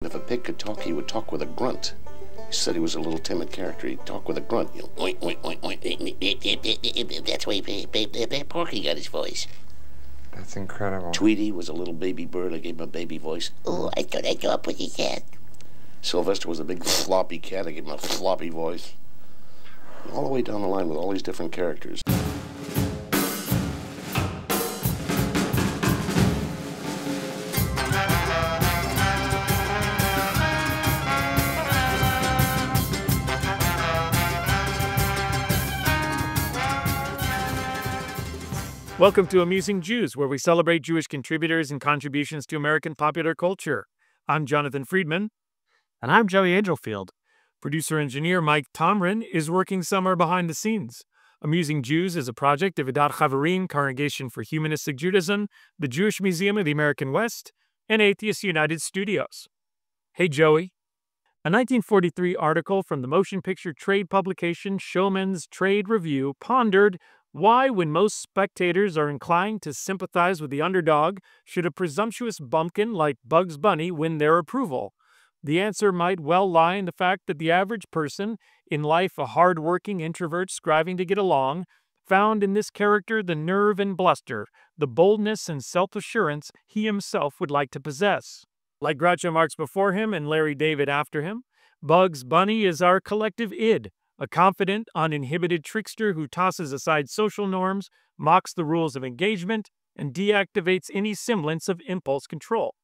If a pig could talk, he would talk with a grunt. He said he was a little timid character. He'd talk with a grunt. You know, oink, oink, oink, oink. That's why Porky got his voice. That's incredible. Tweety was a little baby bird. I gave him a baby voice. Oh, I thought I'd go up with your cat. Sylvester was a big floppy cat. I gave him a floppy voice. All the way down the line with all these different characters. Welcome to Amusing Jews, where we celebrate Jewish contributors and contributions to American popular culture. I'm Jonathan Friedmann. And I'm Joey Angelfield. Producer-engineer Mike Tomren is working somewhere behind the scenes. Amusing Jews is a project of Adat Chaverim, Congregation for Humanistic Judaism, the Jewish Museum of the American West, and Atheists United Studios. Hey, Joey. A 1943 article from the motion picture trade publication Showman's Trade Review pondered why, when most spectators are inclined to sympathize with the underdog, should a presumptuous bumpkin like Bugs Bunny win their approval? The answer might well lie in the fact that the average person, in life a hard-working introvert striving to get along, found in this character the nerve and bluster, the boldness and self-assurance he himself would like to possess. Like Groucho Marx before him and Larry David after him, Bugs Bunny is our collective id, a confident, uninhibited trickster who tosses aside social norms, mocks the rules of engagement, and deactivates any semblance of impulse control.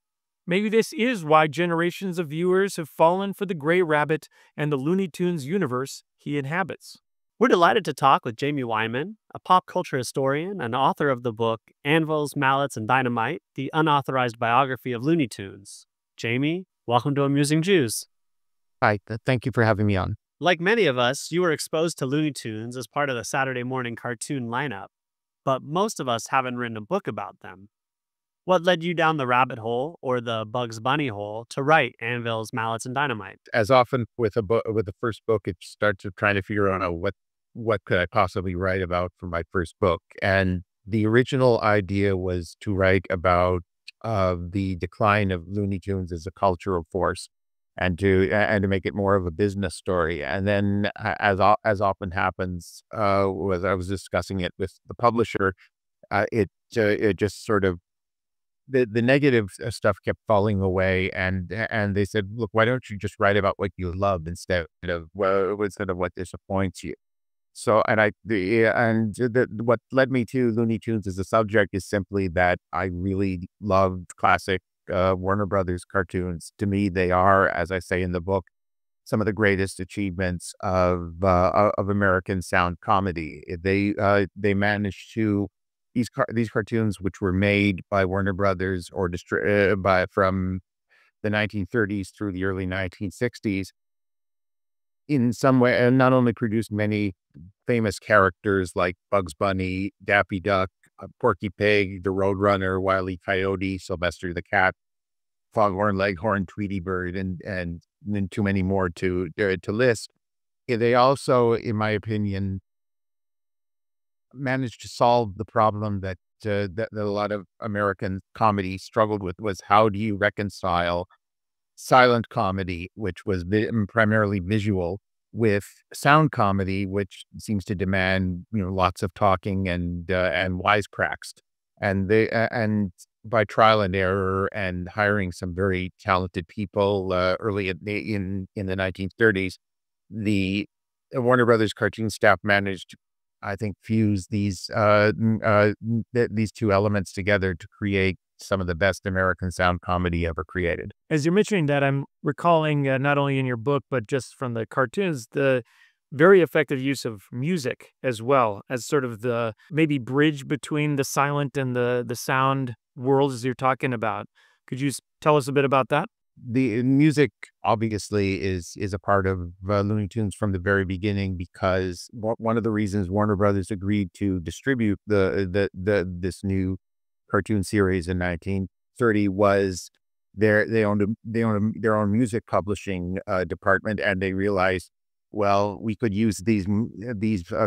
Maybe this is why generations of viewers have fallen for the Gray Rabbit and the Looney Tunes universe he inhabits. We're delighted to talk with Jaime Weinman, a pop culture historian and author of the book Anvils, Mallets, and Dynamite, the Unauthorized Biography of Looney Tunes. Jaime, welcome to Amusing Jews. Hi, thank you for having me on. Like many of us, you were exposed to Looney Tunes as part of the Saturday morning cartoon lineup, but most of us haven't written a book about them. What led you down the rabbit hole, or the Bugs Bunny hole, to write Anvils, Mallets, and Dynamite? As often with with the first book, it starts with trying to figure out what could I possibly write about for my first book. And the original idea was to write about the decline of Looney Tunes as a cultural force, and to make it more of a business story. And then, as often happens, was I was discussing it with the publisher, it just sort of the negative stuff kept falling away, and they said, look, why don't you just write about what you love instead of what disappoints you? So, what led me to Looney Tunes as a subject is simply that I really loved classic Warner Brothers cartoons. To me, they are, as I say in the book, some of the greatest achievements of American sound comedy. They managed to these cartoons, which were made by Warner Brothers or from the 1930s through the early 1960s, in some way, and not only produced many famous characters like Bugs Bunny, Daffy Duck, Porky Pig, the Roadrunner, Wile E. Coyote, Sylvester the Cat, Foghorn, Leghorn, Tweety Bird, and then too many more to list. They also, in my opinion, managed to solve the problem that a lot of American comedy struggled with, was how do you reconcile silent comedy, which was primarily visual, with sound comedy, which seems to demand lots of talking and wisecracks. And by trial and error and hiring some very talented people early in the 1930s, the Warner Brothers cartoon staff managed to, I think, fuse these two elements together to create some of the best American sound comedy ever created. As you're mentioning that, I'm recalling not only in your book, but just from the cartoons, the very effective use of music as well as sort of the maybe bridge between the silent and the sound worlds you're talking about. Could you tell us a bit about that? The music obviously is a part of Looney Tunes from the very beginning, because one of the reasons Warner Brothers agreed to distribute this new cartoon series in 1930 was they owned their own music publishing department, and they realized, well, we could use these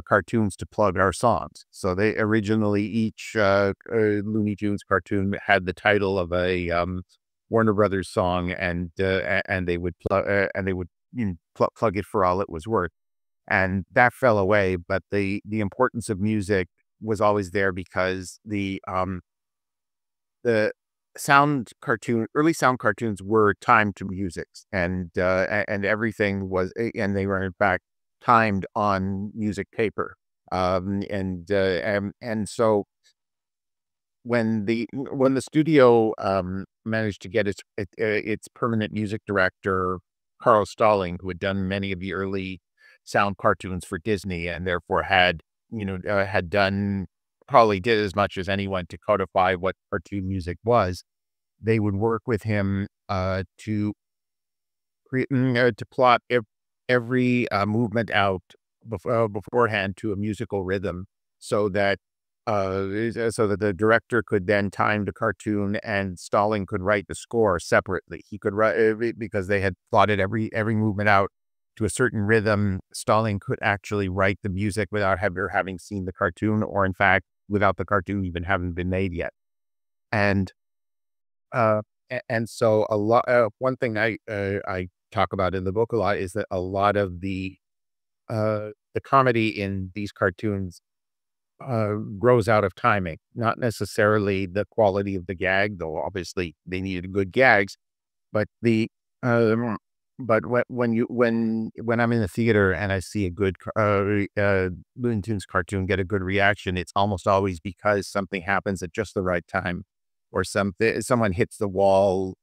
cartoons to plug our songs. So they originally, each Looney Tunes cartoon had the title of Warner Brothers song, and they would plug it for all it was worth. And that fell away, but the importance of music was always there, because the early sound cartoons were timed to music, and everything was, and they were in fact timed on music paper. And so when the studio managed to get its permanent music director, Carl Stalling, who had done many of the early sound cartoons for Disney, and therefore had done, probably did as much as anyone to codify what cartoon music was, they would work with him to plot every movement out beforehand to a musical rhythm, so that the director could then time the cartoon, and Stalling could write the score separately. He could write, because they had plotted every movement out to a certain rhythm. Stalling could actually write the music without having seen the cartoon, or in fact, without the cartoon even having been made yet. And so a lot. One thing I talk about in the book a lot is that a lot of the comedy in these cartoons grows out of timing, not necessarily the quality of the gag, though obviously they needed good gags, but when I'm in the theater and I see a good Looney Tunes cartoon get a good reaction, it's almost always because something happens at just the right time, or someone hits the wall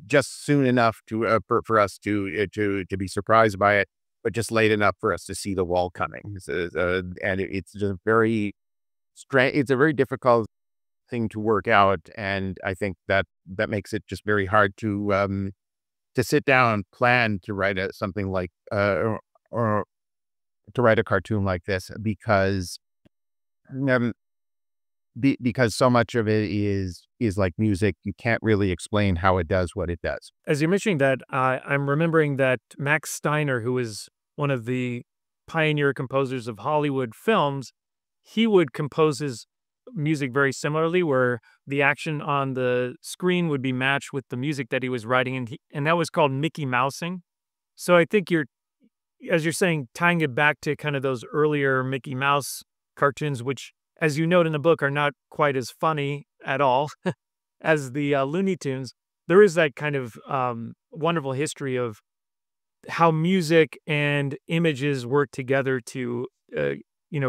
just soon enough for us to be surprised by it, but just late enough for us to see the wall coming. And it's just it's a very difficult thing to work out. And I think that makes it just very hard to sit down and plan to write something like, or to write a cartoon like this, because so much of it is like music. You can't really explain how it does what it does. As you're mentioning that, I'm remembering that Max Steiner, who is one of the pioneer composers of Hollywood films, he would compose his music very similarly, where the action on the screen would be matched with the music that he was writing, and that was called Mickey Mousing. So I think as you're saying, tying it back to kind of those earlier Mickey Mouse cartoons, which, as you note in the book, are not quite as funny at all as the Looney Tunes. There is that kind of wonderful history of how music and images work together to,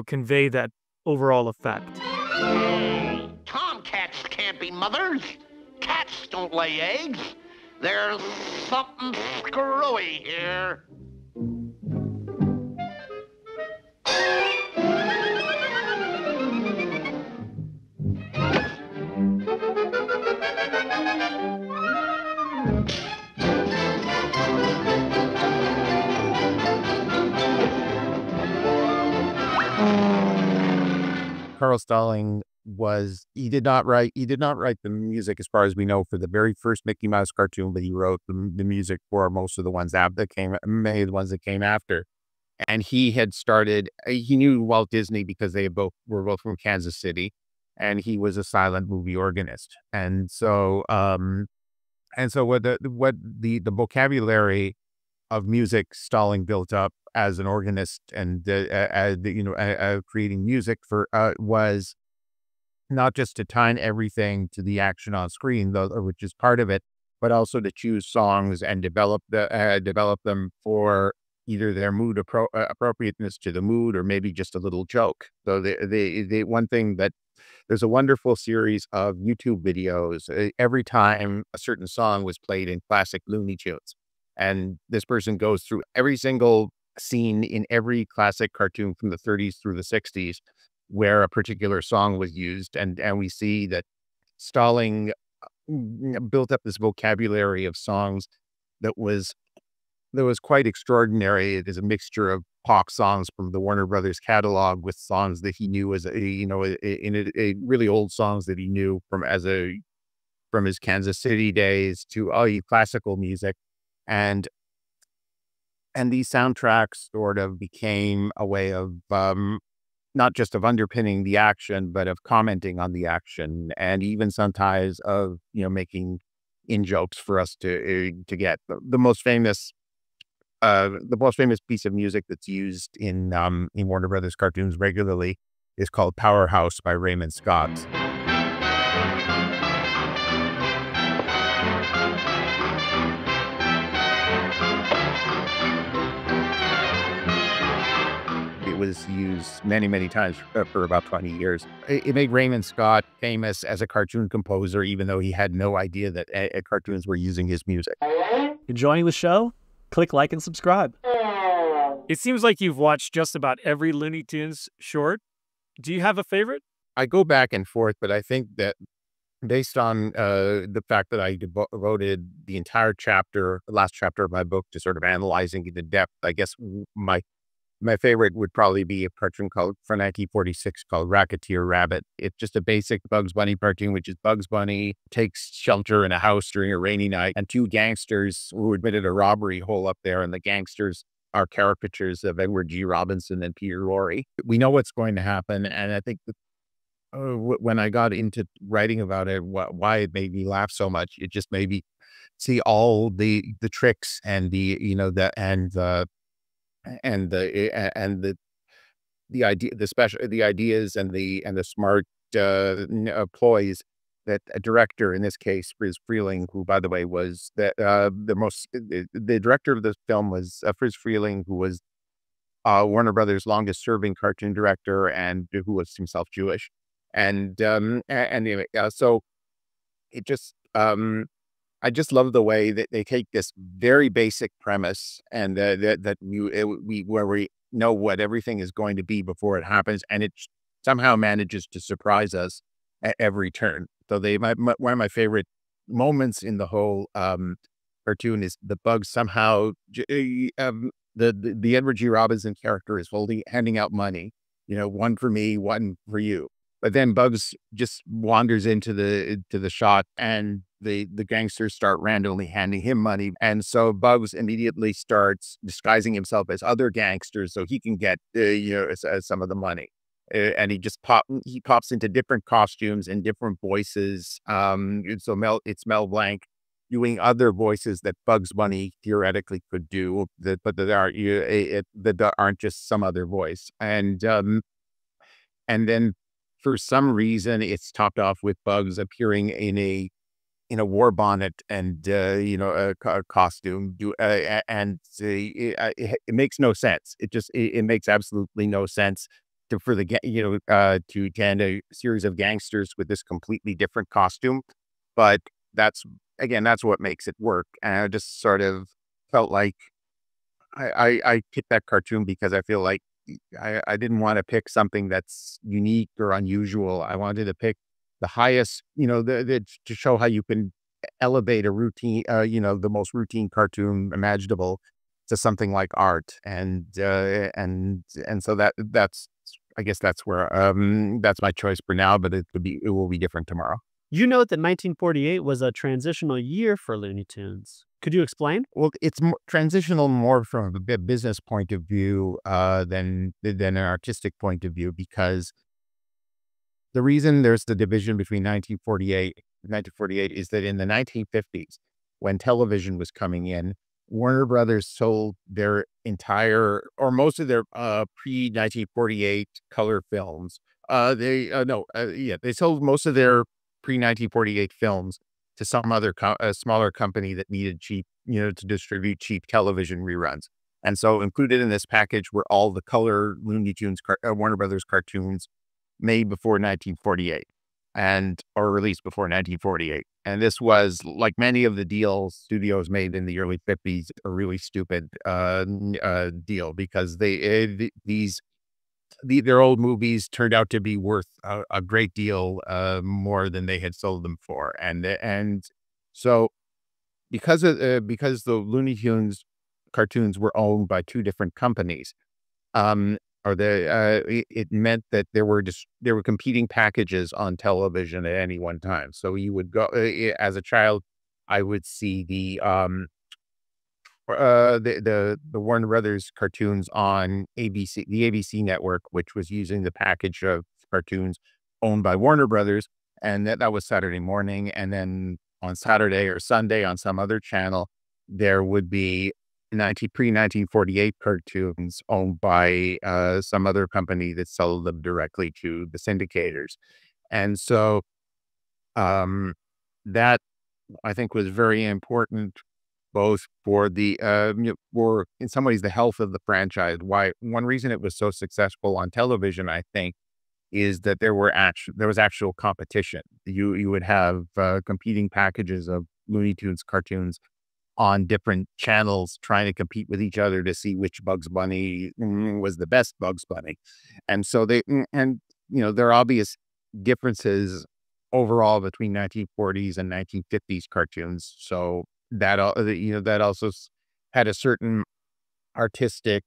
convey that overall effect. Tomcats can't be mothers. Cats don't lay eggs. There's something screwy here. Carl Stalling did not write the music, as far as we know, for the very first Mickey Mouse cartoon, but he wrote the music for most of the ones many of the ones that came after. And he knew Walt Disney because they were both from Kansas City, and he was a silent movie organist. And so what the vocabulary of music Stalling built up as an organist, and creating music for was not just to time everything to the action on screen, though, which is part of it, but also to choose songs and develop them for either their mood appropriateness to the mood, or maybe just a little joke. So the one thing that there's a wonderful series of YouTube videos every time a certain song was played in classic Looney Tunes. And this person goes through every single scene in every classic cartoon from the 30s through the 60s where a particular song was used. And we see that Stalling built up this vocabulary of songs that was quite extraordinary. It is a mixture of pop songs from the Warner Brothers catalog with songs that he knew as really old songs that he knew from his Kansas City days, to classical music. And these soundtracks sort of became a way of not just of underpinning the action, but of commenting on the action, and even sometimes of, making in jokes for us to get. The most famous piece of music that's used in Warner Brothers cartoons regularly is called Powerhouse by Raymond Scott. It was used many, many times for about 20 years. It made Raymond Scott famous as a cartoon composer, even though he had no idea that cartoons were using his music. Enjoying the show? Click like and subscribe. It seems like you've watched just about every Looney Tunes short. Do you have a favorite? I go back and forth, but I think that based on the fact that I devoted the entire last chapter of my book to sort of analyzing it in depth, I guess my favorite would probably be a cartoon from 1946 called Racketeer Rabbit. It's just a basic Bugs Bunny cartoon, which is Bugs Bunny takes shelter in a house during a rainy night, and two gangsters who admitted a robbery hole up there, and the gangsters are caricatures of Edward G. Robinson and Peter Lorre. We know what's going to happen, and I think that when I got into writing about it, why it made me laugh so much, it just made me see all the tricks and the ideas and the smart ploys that a director, in this case Friz Freleng, who by the way was the director of the film was Friz Freleng, who was Warner Brothers' longest serving cartoon director and who was himself Jewish, and anyway, so it just I just love the way that they take this very basic premise and where we know what everything is going to be before it happens, and it somehow manages to surprise us at every turn. So one of my favorite moments in the whole cartoon is the Bugs somehow the Edward G. Robinson character is handing out money, one for me, one for you. But then Bugs just wanders into the shot, and the gangsters start randomly handing him money. And so Bugs immediately starts disguising himself as other gangsters so he can get, as some of the money. And he pops into different costumes and different voices. So it's Mel Blanc doing other voices that Bugs Bunny theoretically could do, but that aren't just some other voice. And then for some reason, it's topped off with Bugs appearing in a war bonnet and a costume. And it makes no sense. It makes absolutely no sense to hand a series of gangsters with this completely different costume. But that's what makes it work. And I just sort of felt like I picked that cartoon because I feel like I didn't want to pick something that's unique or unusual. I wanted to pick the highest, to show how you can elevate a routine, the most routine cartoon imaginable to something like art. And so I guess that's where, that's my choice for now, but it will be different tomorrow. You note that 1948 was a transitional year for Looney Tunes. Could you explain? Well, it's transitional more from a business point of view than an artistic point of view, because the reason there's the division between 1948 is that in the 1950s, when television was coming in, Warner Brothers sold their entire or most of their pre-1948 color films. They sold most of their pre-1948 films to some other smaller company that needed cheap, to distribute cheap television reruns. And so included in this package were all the color Looney Tunes, Warner Brothers cartoons made before 1948 or released before 1948. And this was, like many of the deals studios made in the early 50s, a really stupid deal, because their old movies turned out to be worth a great deal more than they had sold them for. And so because the Looney Tunes cartoons were owned by two different companies, it meant that there were competing packages on television at any one time. So you would go, as a child, I would see the the Warner Brothers cartoons on ABC, the ABC network, which was using the package of cartoons owned by Warner Brothers, and that was Saturday morning. And then on Saturday or Sunday on some other channel, there would be pre-1948 cartoons owned by some other company that sold them directly to the syndicators. And so that I think was very important, both for for in some ways the health of the franchise. Why one reason it was so successful on television, I think, is that there was actual competition. You would have competing packages of Looney Tunes cartoons on different channels trying to compete with each other to see which Bugs Bunny was the best Bugs Bunny. And so there are obvious differences overall between 1940s and 1950s cartoons. So that also had a certain artistic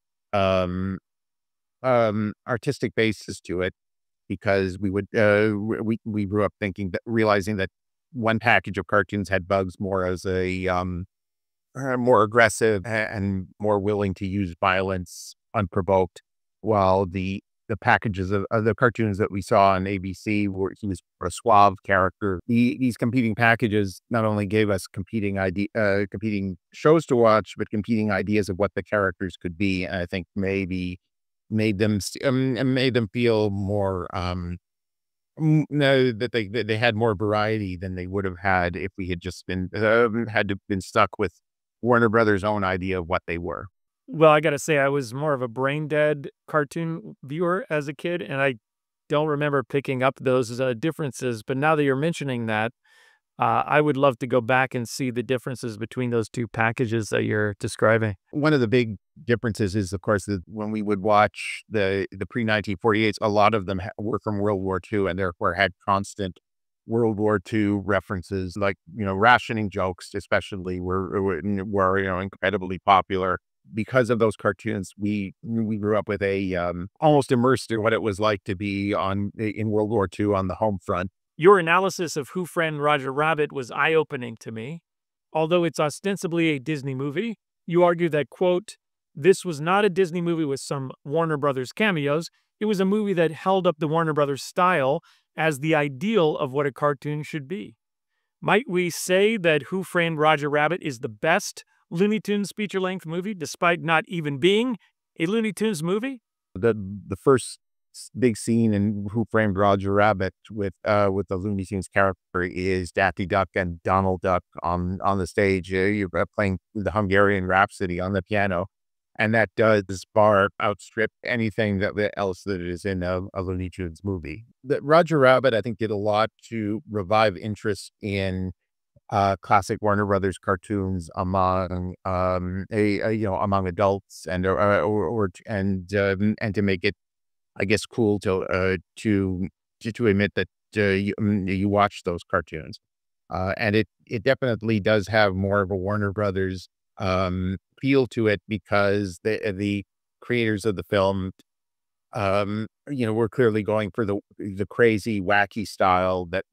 artistic basis to it, because we grew up realizing that one package of cartoons had Bugs more as a more aggressive and more willing to use violence unprovoked, while the packages of the cartoons that we saw on ABC were he was a suave character. These competing packages not only gave us competing shows to watch, but competing ideas of what the characters could be. And I think maybe made them feel more that they had more variety than they would have had if we had just been stuck with Warner Brothers' own idea of what they were. Well, I got to say, I was more of a brain dead cartoon viewer as a kid, and I don't remember picking up those differences. But now that you're mentioning that, I would love to go back and see the differences between those two packages that you're describing. One of the big differences is, of course, that when we would watch the pre-1948s, a lot of them were from World War II and therefore had constant World War II references, like, rationing jokes, especially were incredibly popular. Because of those cartoons, we grew up with almost immersed in what it was like to be in World War II on the home front. Your analysis of Who Framed Roger Rabbit was eye-opening to me. Although it's ostensibly a Disney movie, you argue that, quote, this was not a Disney movie with some Warner Brothers cameos. It was a movie that held up the Warner Brothers style as the ideal of what a cartoon should be. Might we say that Who Framed Roger Rabbit is the best Looney Tunes feature-length movie, despite not even being a Looney Tunes movie? The first big scene in Who Framed Roger Rabbit with the Looney Tunes character is Daffy Duck and Donald Duck on the stage. You're playing the Hungarian Rhapsody on the piano, and that does far outstrip anything else that is in a Looney Tunes movie. Roger Rabbit, I think, did a lot to revive interest in classic Warner Brothers cartoons among among adults, and to make it, I guess, cool to admit that you watch those cartoons, and it definitely does have more of a Warner Brothers feel to it, because the creators of the film were clearly going for the crazy, wacky style that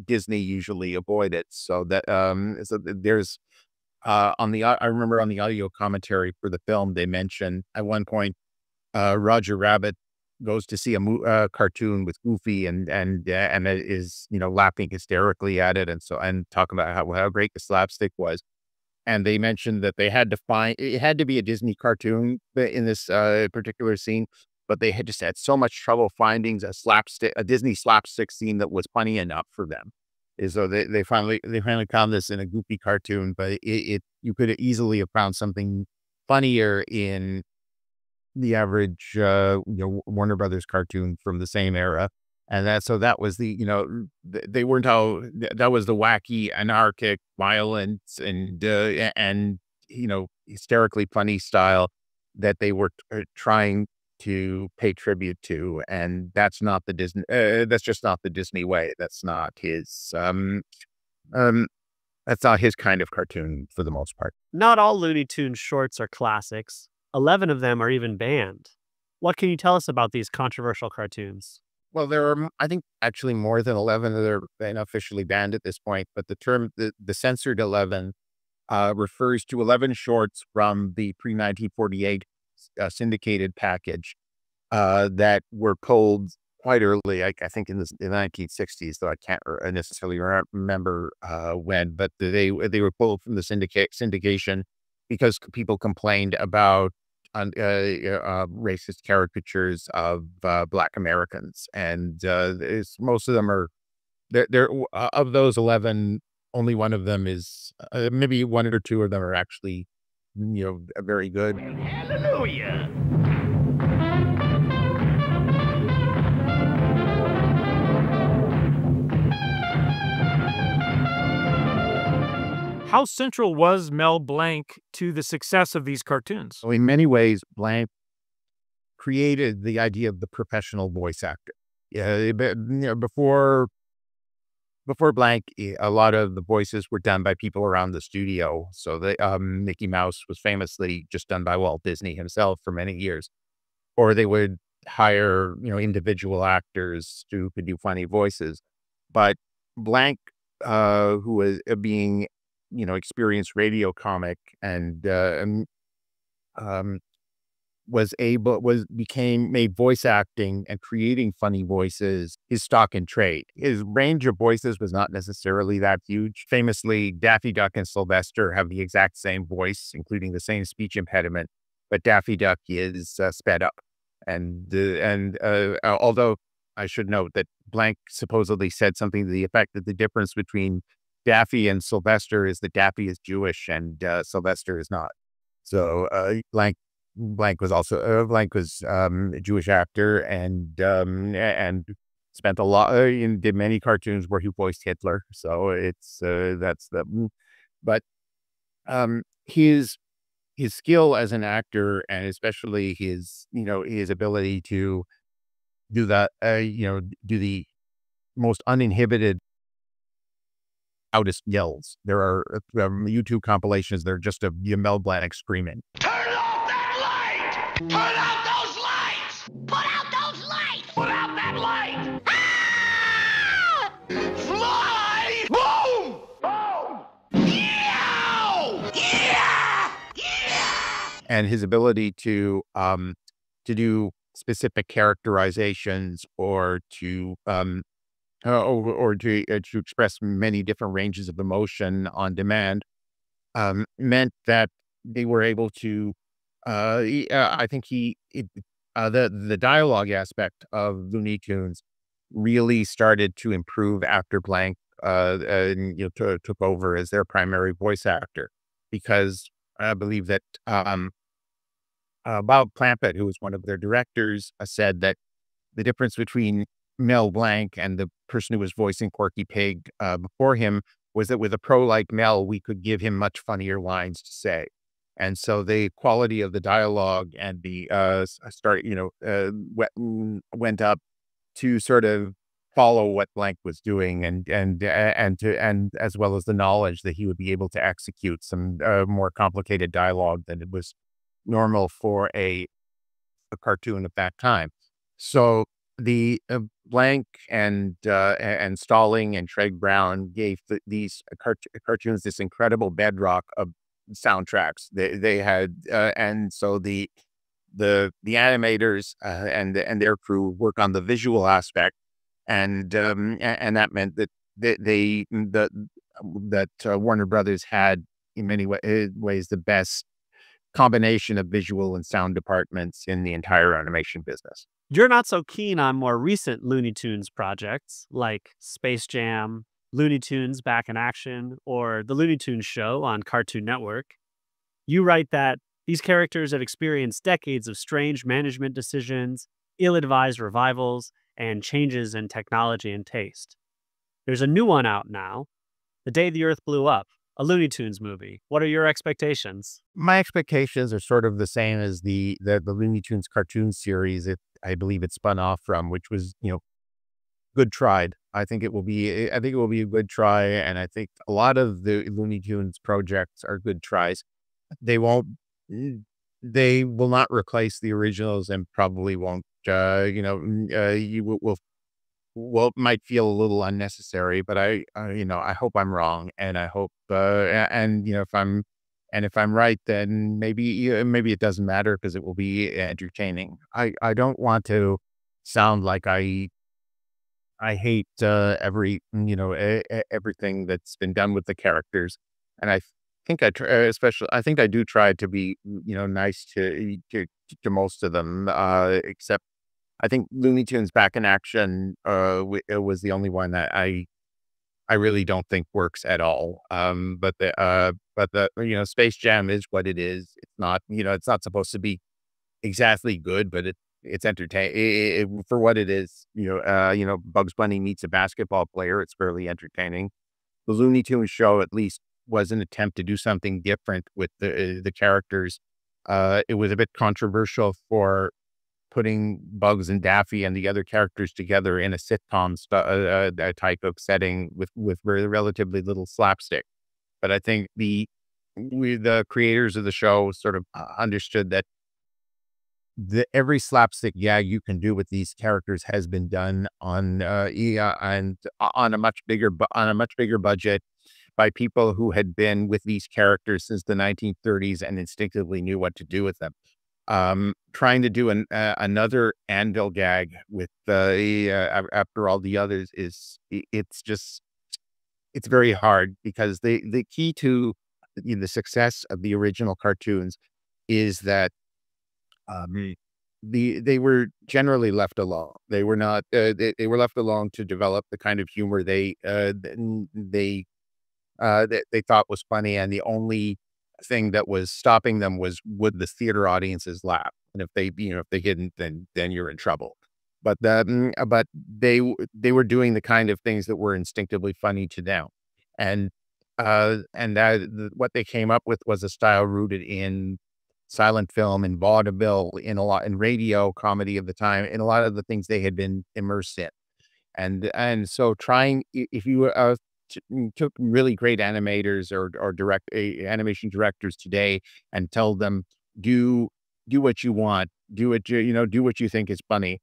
Disney usually avoided. So that there's I remember on the audio commentary for the film, they mentioned at one point Roger Rabbit goes to see a cartoon with Goofy and it is laughing hysterically at it, and talking about how great the slapstick was. And they mentioned that it had to be a Disney cartoon in this particular scene, but they had just had so much trouble finding a Disney slapstick scene that was funny enough for them. So they finally found this in a Goofy cartoon, but you could easily have found something funnier in the average Warner Brothers cartoon from the same era. And that was they weren't that was the wacky, anarchic, violent, and hysterically funny style that they were trying to pay tribute to, and that's not the Disney. That's just not the Disney way. That's not his. That's not his kind of cartoon for the most part. Not all Looney Tunes shorts are classics. 11 of them are even banned. What can you tell us about these controversial cartoons? Well, there are, I think, actually more than 11 that are officially banned at this point. But the term, the censored 11, refers to 11 shorts from the pre-1948 syndicated package that were pulled quite early, I think in the 1960s, though I can't necessarily remember when, but they were pulled from the syndication because people complained about racist caricatures of Black Americans, and most of them are there. Of those 11, only one of them is maybe one or two of them are actually very good. Hallelujah. How central was Mel Blanc to the success of these cartoons? So in many ways, Blanc created the idea of the professional voice actor. Yeah, before Blanc, a lot of the voices were done by people around the studio. So Mickey Mouse was famously just done by Walt Disney himself for many years, or they would hire individual actors who could do funny voices. But Blanc, who was being experienced radio comic and made voice acting and creating funny voices his stock in trade. His range of voices was not necessarily that huge. Famously, Daffy Duck and Sylvester have the exact same voice, including the same speech impediment, but Daffy Duck is sped up. And although I should note that Blanc supposedly said something to the effect that the difference between Daffy and Sylvester is that Daffy is Jewish and Sylvester is not. So Blanc was a Jewish actor and spent a lot did many cartoons where he voiced Hitler. So it's his skill as an actor, and especially his ability to do that do the most uninhibited loudest yells. There are YouTube compilations that are just of Mel Blanc screaming. Turn off that light! Turn out those lights! Put out those lights! Put out that light! Ah! Fly! Boom! Boom! Yow! Yeah! Yeah! And his ability to do specific characterizations or to express many different ranges of emotion on demand, meant that they were able to. I think the dialogue aspect of Looney Tunes really started to improve after Blanc took over as their primary voice actor, because I believe that Bob Clampett, who was one of their directors, said that the difference between Mel Blanc and the person who was voicing Porky Pig before him was that with a pro like Mel, we could give him much funnier lines to say. And so the quality of the dialogue and the went up to sort of follow what Blanc was doing, and as well as the knowledge that he would be able to execute some more complicated dialogue than it was normal for a cartoon at that time. So the Blanc and Stalling and Treg Brown gave these cartoons this incredible bedrock of soundtracks. They had and so the animators and their crew work on the visual aspect, and that meant that Warner Brothers had in many ways the best combination of visual and sound departments in the entire animation business. You're not so keen on more recent Looney Tunes projects like Space Jam, Looney Tunes Back in Action, or The Looney Tunes Show on Cartoon Network. You write that these characters have experienced decades of strange management decisions, ill-advised revivals, and changes in technology and taste. There's a new one out now, The Day the Earth Blew Up, a Looney Tunes movie. What are your expectations? My expectations are sort of the same as the Looney Tunes cartoon series. I believe it spun off from, which was good tried. I think it will be a good try, and I think a lot of the Looney Tunes projects are good tries. They will not replace the originals, and probably won't. You will might feel a little unnecessary, but I hope I'm wrong, and I hope, and if I'm right, then maybe it doesn't matter because it will be entertaining. I don't want to sound like I hate everything that's been done with the characters, and I think I think I do try to be nice to most of them, except I think Looney Tunes Back in Action it was the only one that I really don't think works at all. But the Space Jam is what it is. It's not supposed to be exactly good, but it's entertaining for what it is. Bugs Bunny meets a basketball player. It's fairly entertaining. The Looney Tunes show at least was an attempt to do something different with the characters. It was a bit controversial for putting Bugs and Daffy and the other characters together in a sitcom type of setting with very relatively little slapstick. But I think the creators of the show sort of understood that every slapstick gag you can do with these characters has been done on and on a much bigger budget by people who had been with these characters since the 1930s and instinctively knew what to do with them. Trying to do another Anvil gag with after all the others it's very hard, because the key to the success of the original cartoons is that they were generally left alone. They were not they were left alone to develop the kind of humor they thought was funny, and the only thing that was stopping them was, would the theater audiences laugh? And if they didn't, then you're in trouble. But they were doing the kind of things that were instinctively funny to them, and what they came up with was a style rooted in silent film and vaudeville, in radio comedy of the time, in a lot of the things they had been immersed in, and so if you took really great animators or animation directors today and tell them, do what you want, do what you think is funny,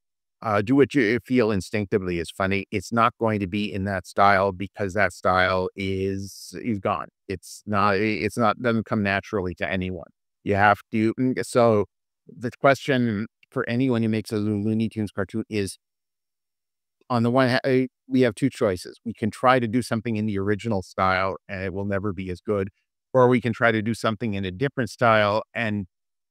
do what you feel instinctively is funny. It's not going to be in that style, because that style is gone. Doesn't come naturally to anyone. You have to. So the question for anyone who makes a Looney Tunes cartoon is, on the one hand, we have two choices. We can try to do something in the original style and it will never be as good, or we can try to do something in a different style and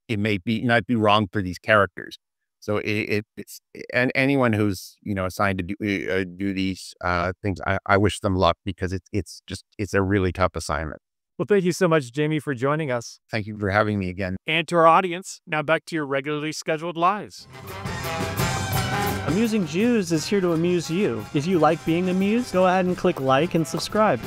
it may not be wrong for these characters. So it's and anyone who's assigned to do these things, I wish them luck, because it's a really tough assignment. Well, thank you so much, Jamie, for joining us. Thank you for having me again. And to our audience, now back to your regularly scheduled lives. Amusing Jews is here to amuse you. If you like being amused, go ahead and click like and subscribe.